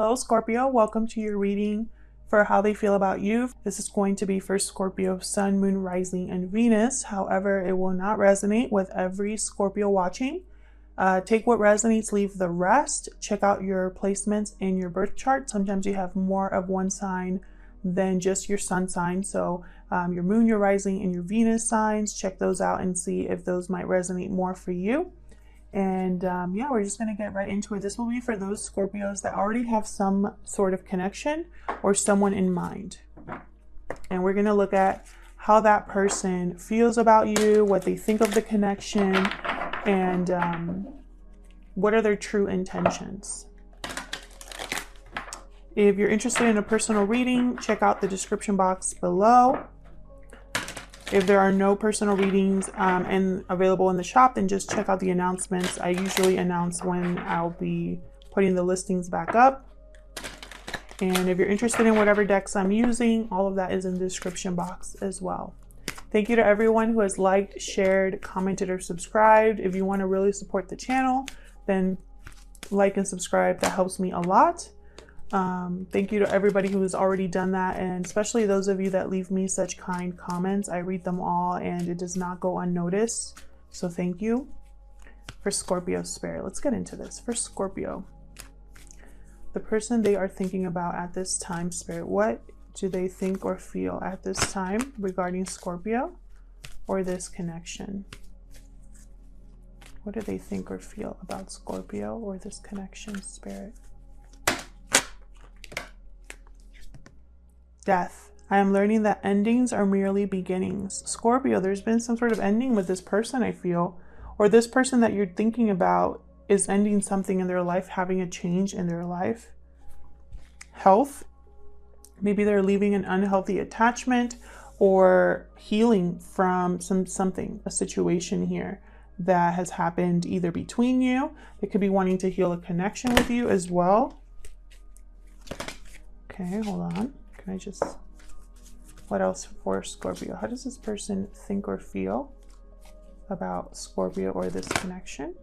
Hello Scorpio, welcome to your reading for how they feel about you. This is going to be for Scorpio Sun, Moon, Rising, and Venus. However, it will not resonate with every Scorpio watching. Take what resonates, leave the rest. Check out your placements in your birth chart. Sometimes you have more of one sign than just your sun sign. So your moon, your rising, and your Venus signs, check those out and see if those might resonate more for you. And yeah, we're just going to get right into it. This will be for those Scorpios that already have some sort of connection or someone in mind. And we're going to look at how that person feels about you, what they think of the connection, and what are their true intentions. If you're interested in a personal reading, check out the description box below. If there are no personal readings and available in the shop, then just check out the announcements. I usually announce when I'll be putting the listings back up. And if you're interested in whatever decks I'm using, all of that is in the description box as well. Thank you to everyone who has liked, shared, commented, or subscribed. If you want to really support the channel, then like and subscribe. That helps me a lot. Thank you to everybody who has already done that, and especially those of you that leave me such kind comments. I read them all and it does not go unnoticed, so thank you. For Scorpio spirit, let's get into this. For Scorpio, the person they are thinking about at this time, spirit, what do they think or feel at this time regarding Scorpio or this connection? What do they think or feel about Scorpio or this connection, spirit? Death. I am learning that endings are merely beginnings. Scorpio, there's been some sort of ending with this person, I feel. Or this person that you're thinking about is ending something in their life, having a change in their life. Health. Maybe they're leaving an unhealthy attachment or healing from something, a situation here that has happened either between you. They could be wanting to heal a connection with you as well. Okay, hold on. Can I just, what else for Scorpio? How does this person think or feel about Scorpio or this connection?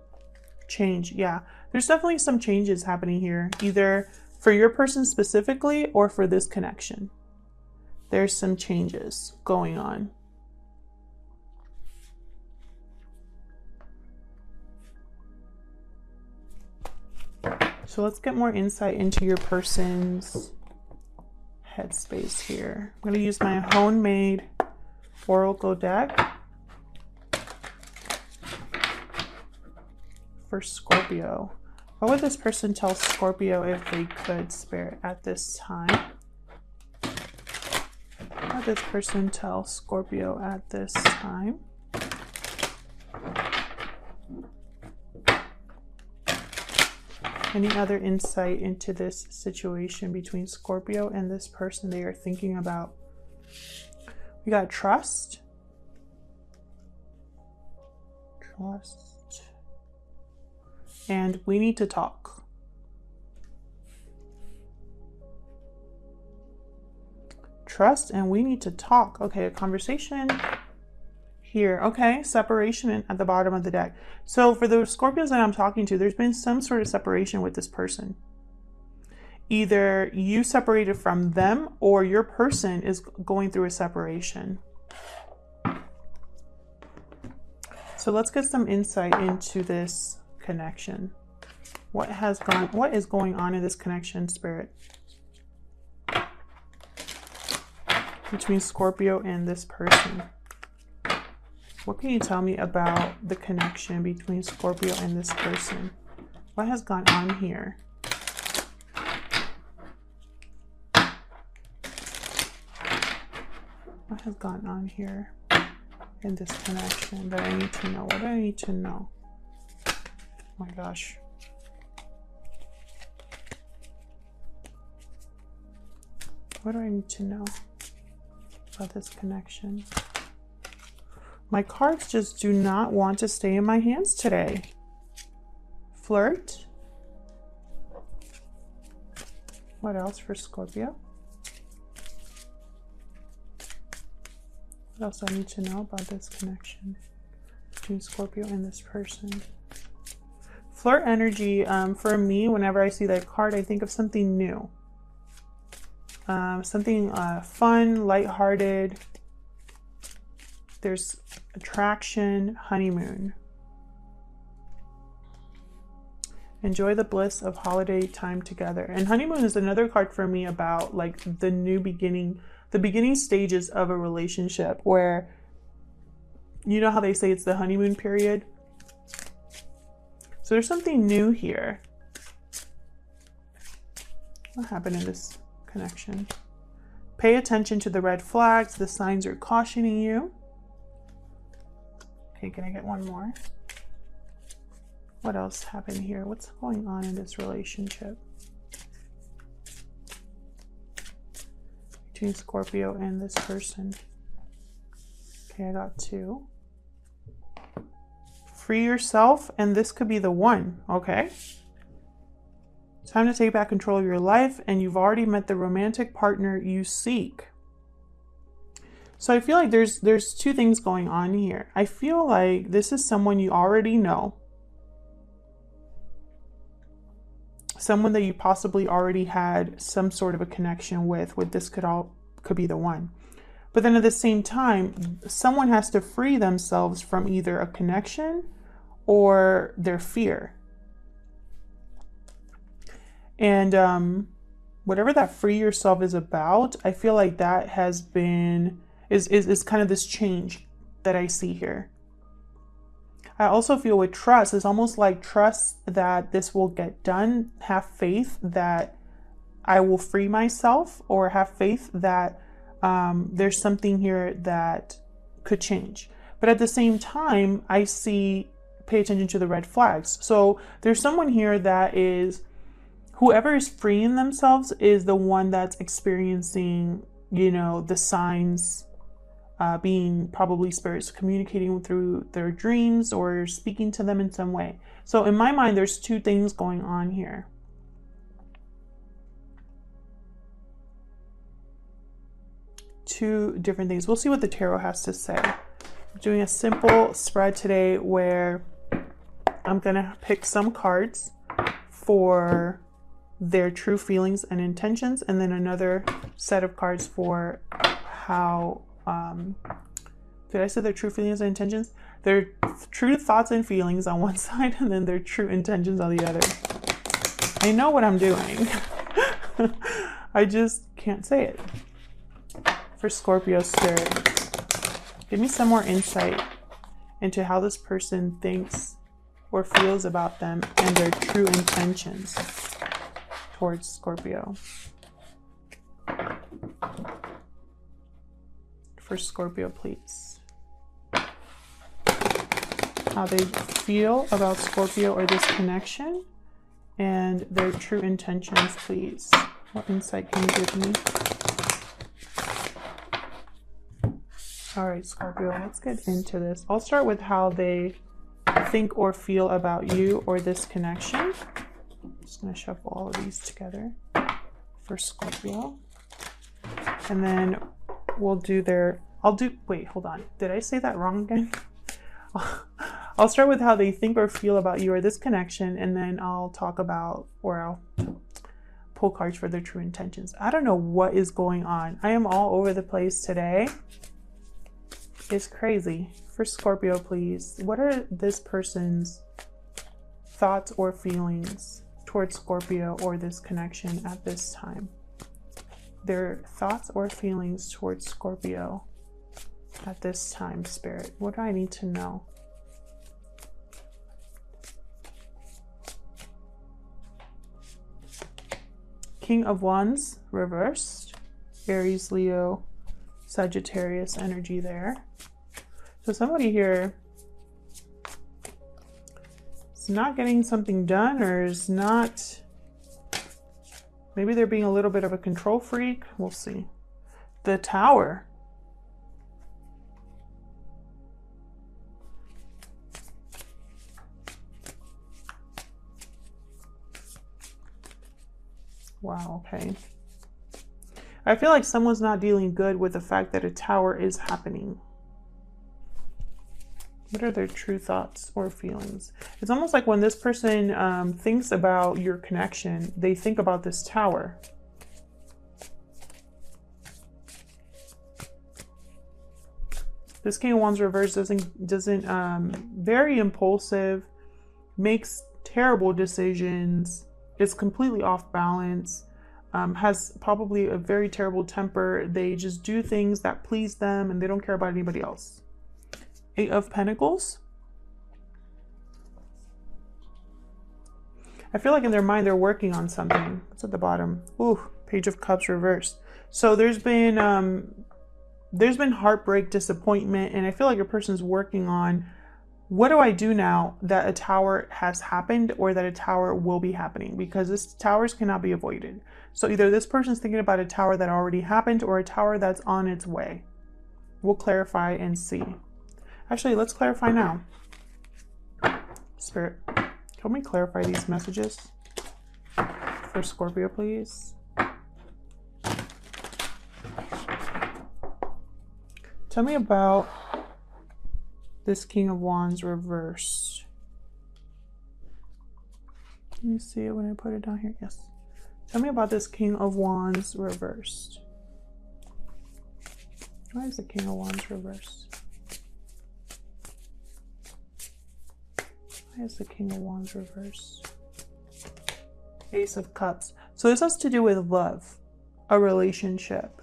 Change. Yeah, there's definitely some changes happening here, either for your person specifically or for this connection. There's some changes going on. So let's get more insight into your person's headspace here. I'm going to use my homemade oracle deck for Scorpio. What would this person tell Scorpio if they could, spirit, at this time? What would this person tell Scorpio at this time? Any other insight into this situation between Scorpio and this person they are thinking about? We got trust. Trust. And we need to talk. Trust and we need to talk. Okay, a conversation here. Okay, separation at the bottom of the deck. So for the Scorpios that I'm talking to, there's been some sort of separation with this person. Either you separated from them or your person is going through a separation. So let's get some insight into this connection. What is going on in this connection, spirit, between Scorpio and this person? What can you tell me about the connection between Scorpio and this person? What has gone on here? What has gone on here in this connection that I need to know? What do I need to know? Oh my gosh. What do I need to know about this connection? My cards just do not want to stay in my hands today. Flirt. What else for Scorpio? What else I need to know about this connection between Scorpio and this person? Flirt energy, for me, whenever I see that card, I think of something new. Something fun, lighthearted. There's attraction, honeymoon. Enjoy the bliss of holiday time together. And honeymoon is another card for me about like the new beginning, the beginning stages of a relationship, where, you know how they say it's the honeymoon period? So there's something new here. What happened in this connection? Pay attention to the red flags. The signs are cautioning you. Okay, can I get one more? What else happened here? What's going on in this relationship between Scorpio and this person? Okay, I got 2. Free yourself, and this could be the one. Okay. Time to take back control of your life, and you've already met the romantic partner you seek. So I feel like there's 2 things going on here. I feel like this is someone you already know. Someone that you possibly already had some sort of a connection with this could be the one. But then at the same time, someone has to free themselves from either a connection or their fear. And whatever that free yourself is about, I feel like that has been, is kind of this change that I see here. I also feel with trust, it's almost like trust that this will get done. Have faith that I will free myself, or have faith that there's something here that could change. But at the same time, I see, pay attention to the red flags. So there's someone here that is, whoever is freeing themselves is the one that's experiencing, you know, the signs, being probably spirits communicating through their dreams or speaking to them in some way. So in my mind, there's 2 things going on here. Two different things. We'll see what the tarot has to say. I'm doing a simple spread today where I'm gonna pick some cards for their true feelings and intentions, and then another set of cards for how, did I say their true feelings and intentions? Their true thoughts and feelings on one side, and then their true intentions on the other. I know what I'm doing. I just can't say it. For Scorpio spirit, give me some more insight into how this person thinks or feels about them and their true intentions towards Scorpio. For Scorpio, please. How they feel about Scorpio or this connection and their true intentions, please. What insight can you give me? All right, Scorpio, let's get into this. I'll start with how they think or feel about you or this connection. I'm just going to shuffle all of these together for Scorpio. And then we'll do their, wait, hold on. Did I say that wrong again? I'll start with how they think or feel about you or this connection, and then I'll talk about, or I'll pull cards for their true intentions. I don't know what is going on. I am all over the place today. It's crazy. For Scorpio, please, what are this person's thoughts or feelings towards Scorpio or this connection at this time? Their thoughts or feelings towards Scorpio at this time, Spirit. What do I need to know? King of Wands reversed. Aries, Leo, Sagittarius energy there. So somebody here is not getting something done, or is not, maybe they're being a little bit of a control freak. We'll see. The Tower. Wow, okay. I feel like someone's not dealing good with the fact that a tower is happening. What are their true thoughts or feelings? It's almost like when this person thinks about your connection, they think about this Tower. This King of Wands reverse doesn't very impulsive, makes terrible decisions, is completely off balance, has probably a very terrible temper. They just do things that please them and they don't care about anybody else. 8 of Pentacles. I feel like in their mind they're working on something. What's at the bottom? Ooh, Page of Cups reversed. So there's been heartbreak, disappointment, and I feel like a person's working on, what do I do now that a Tower has happened or that a Tower will be happening? Because this Towers cannot be avoided. So either this person's thinking about a Tower that already happened or a Tower that's on its way. We'll clarify and see. Actually, let's clarify now. Spirit, help me clarify these messages for Scorpio, please. Tell me about this King of Wands reversed. Let me see it when I put it down here. Yes. Tell me about this King of Wands reversed. Why is the King of Wands reversed? Why is the King of Wands reversed? Ace of Cups. So this has to do with love, a relationship.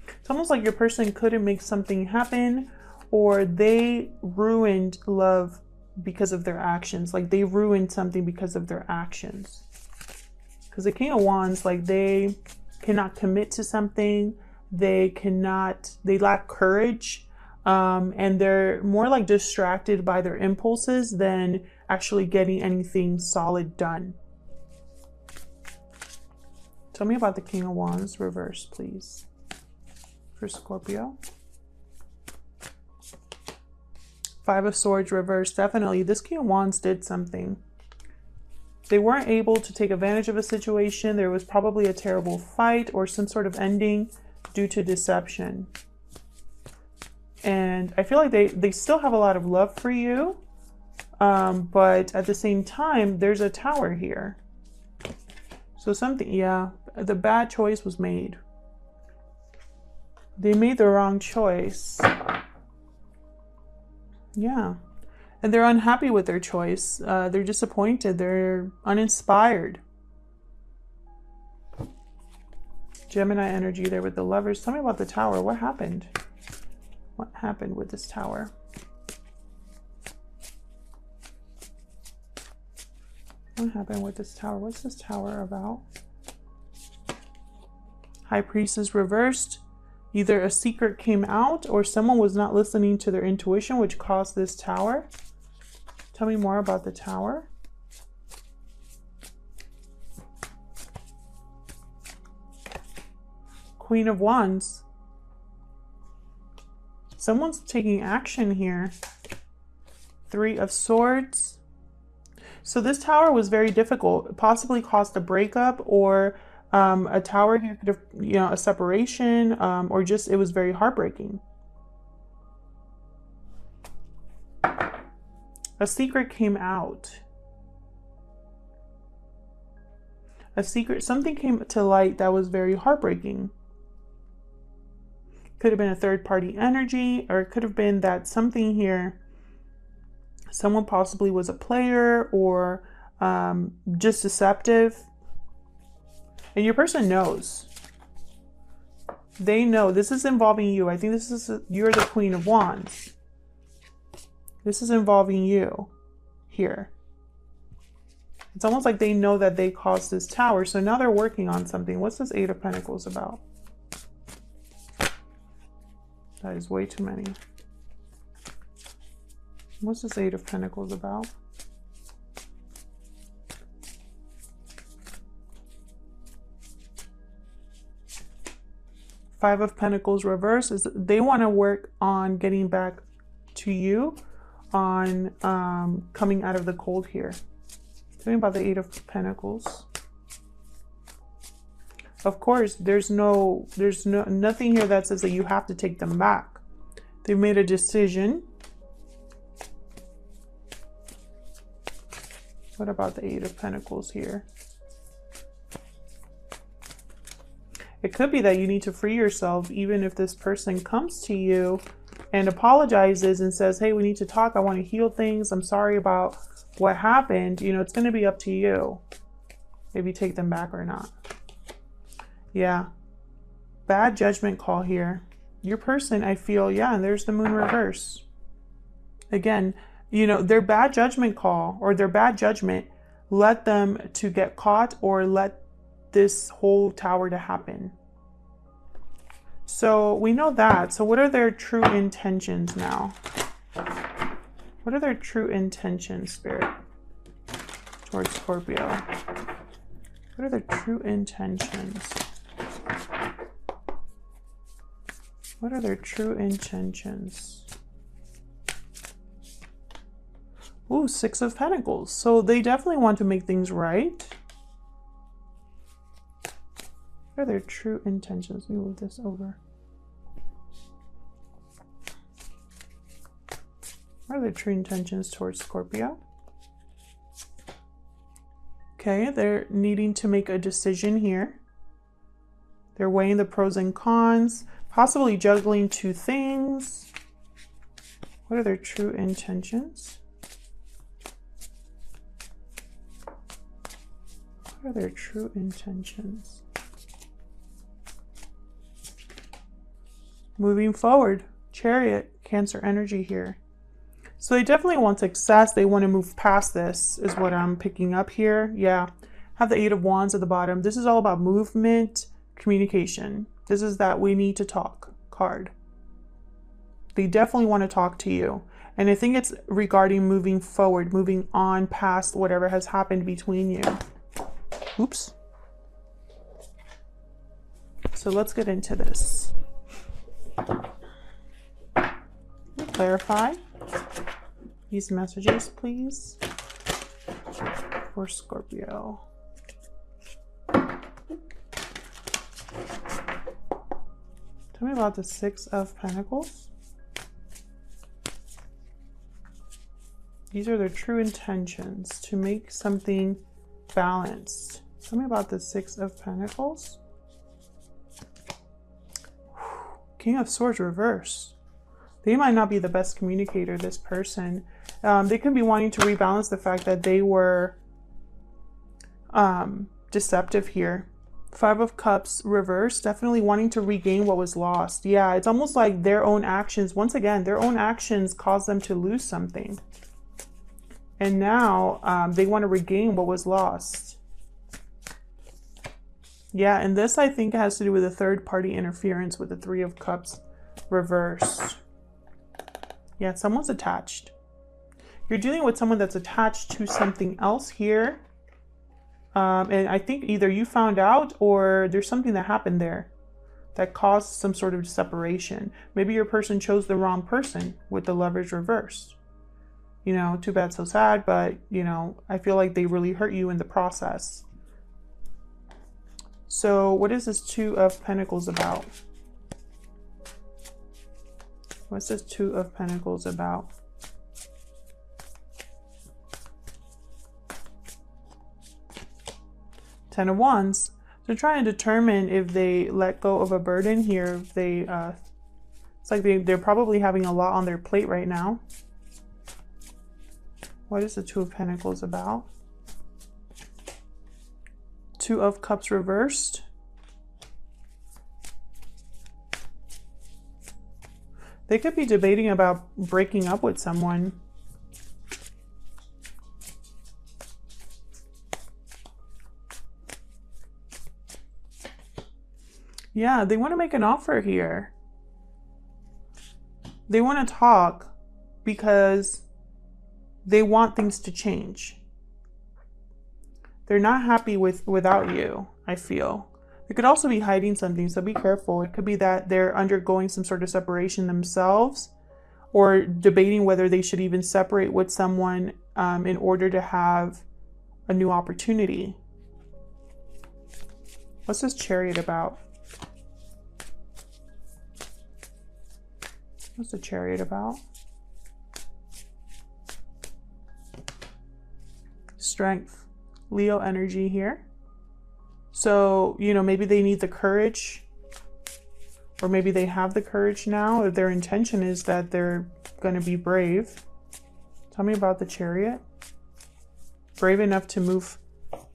It's almost like your person couldn't make something happen, or they ruined love because of their actions. Like they ruined something because of their actions. Because the King of Wands, like they cannot commit to something. They lack courage. And they're more like distracted by their impulses than actually getting anything solid done. Tell me about the King of Wands reverse, please, for Scorpio. 5 of Swords reverse. Definitely this King of Wands did something. They weren't able to take advantage of a situation. There was probably a terrible fight or some sort of ending due to deception. And I feel like they still have a lot of love for you. But at the same time, there's a Tower here. So something, yeah, the bad choice was made. They made the wrong choice. Yeah. And they're unhappy with their choice. They're disappointed. They're uninspired. Gemini energy there with the Lovers. Tell me about the Tower. What happened? What happened with this Tower? What happened with this Tower? What's this Tower about? High Priestess reversed. Either a secret came out or someone was not listening to their intuition, which caused this Tower. Tell me more about the Tower. Queen of Wands. Someone's taking action here. 3 of Swords. So this Tower was very difficult. It possibly caused a breakup, or a Tower here could have, you know, a separation, or just it was very heartbreaking. A secret came out. A secret, something came to light that was very heartbreaking. Could have been a third-party energy, or it could have been that something here, someone possibly was a player or just deceptive. And your person knows. They know this is involving you. I think this is, you're the Queen of Wands. This is involving you here. It's almost like they know that they caused this Tower. So now they're working on something. What's this 8 of Pentacles about? That is way too many. What's this 8 of Pentacles about? Five of Pentacles reverse is they want to work on getting back to you, on coming out of the cold here. Tell me about the 8 of Pentacles. Of course, there's nothing here that says that you have to take them back. They've made a decision. What about the Eight of Pentacles here? It could be that you need to free yourself, even if this person comes to you and apologizes and says, hey, we need to talk. I want to heal things. I'm sorry about what happened. You know, it's going to be up to you if you take them back or not. Yeah. Bad judgment call here. Your person, I feel, yeah, and there's the Moon reverse. Again, you know, their bad judgment call or their bad judgment led them to get caught or let this whole tower to happen. So we know that. So what are their true intentions now? What are their true intentions, Spirit, towards Scorpio? What are their true intentions? What are their true intentions? Ooh, Six of Pentacles. So they definitely want to make things right. What are their true intentions? Let me move this over. What are their true intentions towards Scorpio? Okay, they're needing to make a decision here. They're weighing the pros and cons, possibly juggling two things. What are their true intentions? What are their true intentions? Moving forward, Chariot, Cancer energy here. So they definitely want success. They want to move past this is what I'm picking up here. Yeah, have the Eight of Wands at the bottom. This is all about movement, communication. This is that we need to talk card. They definitely want to talk to you. And I think it's regarding moving forward, moving on past whatever has happened between you. Oops. So let's get into this. Clarify these messages, please, for Scorpio. Tell me about the Six of Pentacles. These are their true intentions, to make something balanced. Tell me about the Six of Pentacles. King of Swords reverse. They might not be the best communicator, this person. They could be wanting to rebalance the fact that they were deceptive here. Five of Cups reverse, definitely wanting to regain what was lost. Yeah, it's almost like their own actions, once again, their own actions caused them to lose something. And now they want to regain what was lost. Yeah, and this I think has to do with a third-party interference with the Three of Cups reversed. Yeah, someone's attached. You're dealing with someone that's attached to something else here. And I think either you found out or there's something that happened there that caused some sort of separation. Maybe your person chose the wrong person with the Lovers reversed. You know, too bad, so sad, but, you know, I feel like they really hurt you in the process. So what is this Two of Pentacles about? What's this Two of Pentacles about? Ten of Wands. So trying to determine if they let go of a burden here. If they, it's like they're probably having a lot on their plate right now. What is the Two of Pentacles about? Two of Cups reversed. They could be debating about breaking up with someone. Yeah, they want to make an offer here. They want to talk because they want things to change. They're not happy without you, I feel. They could also be hiding something, so be careful. It could be that they're undergoing some sort of separation themselves or debating whether they should even separate with someone in order to have a new opportunity. What's this Chariot about? What's the Chariot about? Strength. Leo energy here. So, you know, maybe they need the courage, or maybe they have the courage now, or their intention is that they're going to be brave. Tell me about the Chariot. Brave enough to move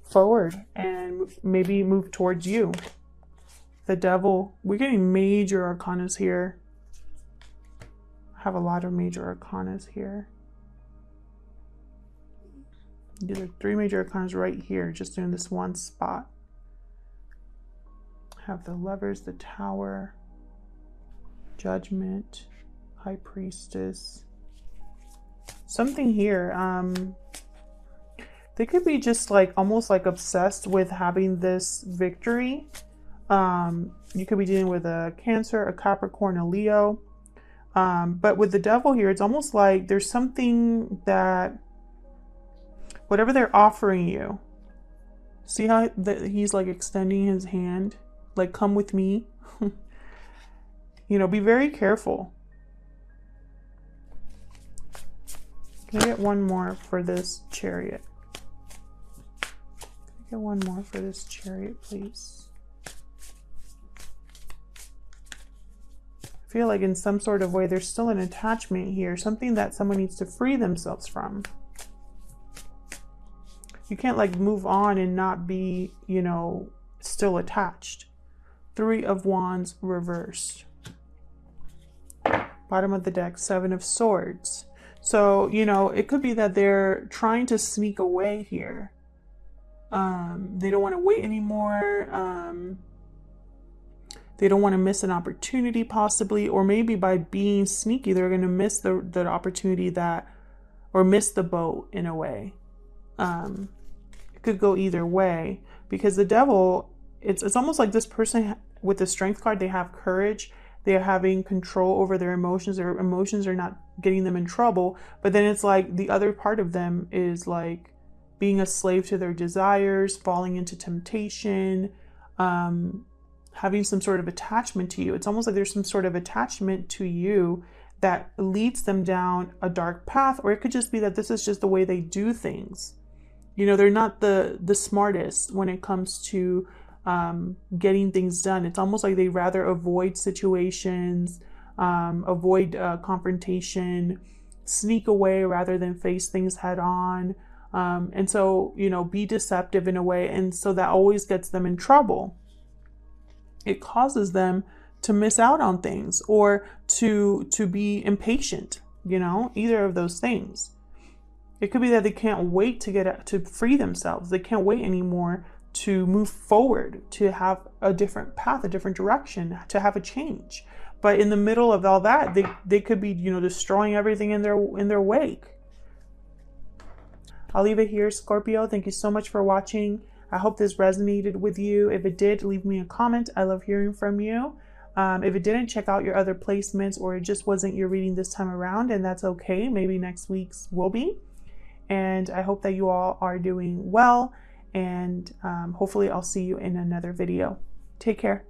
forward and maybe move towards you. The Devil. We're getting major arcanas here. I have a lot of major arcanas here. These are 3 major arcanas right here, just in this one spot. Have the Lovers, the Tower, Judgment, High Priestess. Something here. They could be just like almost like obsessed with having this victory. You could be dealing with a Cancer, a Capricorn, a Leo. But with the Devil here, it's almost like there's something that whatever they're offering you, see how he's like extending his hand, like, come with me. You know, be very careful. Can I get one more for this Chariot? Can I get one more for this Chariot, please? I feel like in some sort of way there's still an attachment here, something that someone needs to free themselves from. You can't like move on and not be, you know, still attached. 3 of Wands reversed. Bottom of the deck, 7 of Swords. So, you know, it could be that they're trying to sneak away here. They don't want to wait anymore. They don't want to miss an opportunity possibly, or maybe by being sneaky, they're going to miss the opportunity that, or miss the boat in a way. It could go either way, because the Devil, it's almost like this person with the Strength card, they have courage. They're having control over their emotions. Their emotions are not getting them in trouble. But then it's like the other part of them is like being a slave to their desires, falling into temptation, having some sort of attachment to you. It's almost like there's some sort of attachment to you that leads them down a dark path, or it could just be that this is just the way they do things. You know, they're not the smartest when it comes to getting things done. It's almost like they rather avoid situations, avoid confrontation, sneak away rather than face things head on. And so, you know, be deceptive in a way. And so that always gets them in trouble. It causes them to miss out on things, or to be impatient, you know, either of those things. It could be that they can't wait to free themselves. They can't wait anymore to move forward, to have a different path, a different direction, to have a change. But in the middle of all that, they could be, you know, destroying everything in their wake. I'll leave it here, Scorpio. Thank you so much for watching. I hope this resonated with you. If it did, leave me a comment. I love hearing from you. If it didn't, check out your other placements, or it just wasn't your reading this time around, and that's okay. Maybe next week's will be. And I hope that you all are doing well, and hopefully I'll see you in another video. Take care.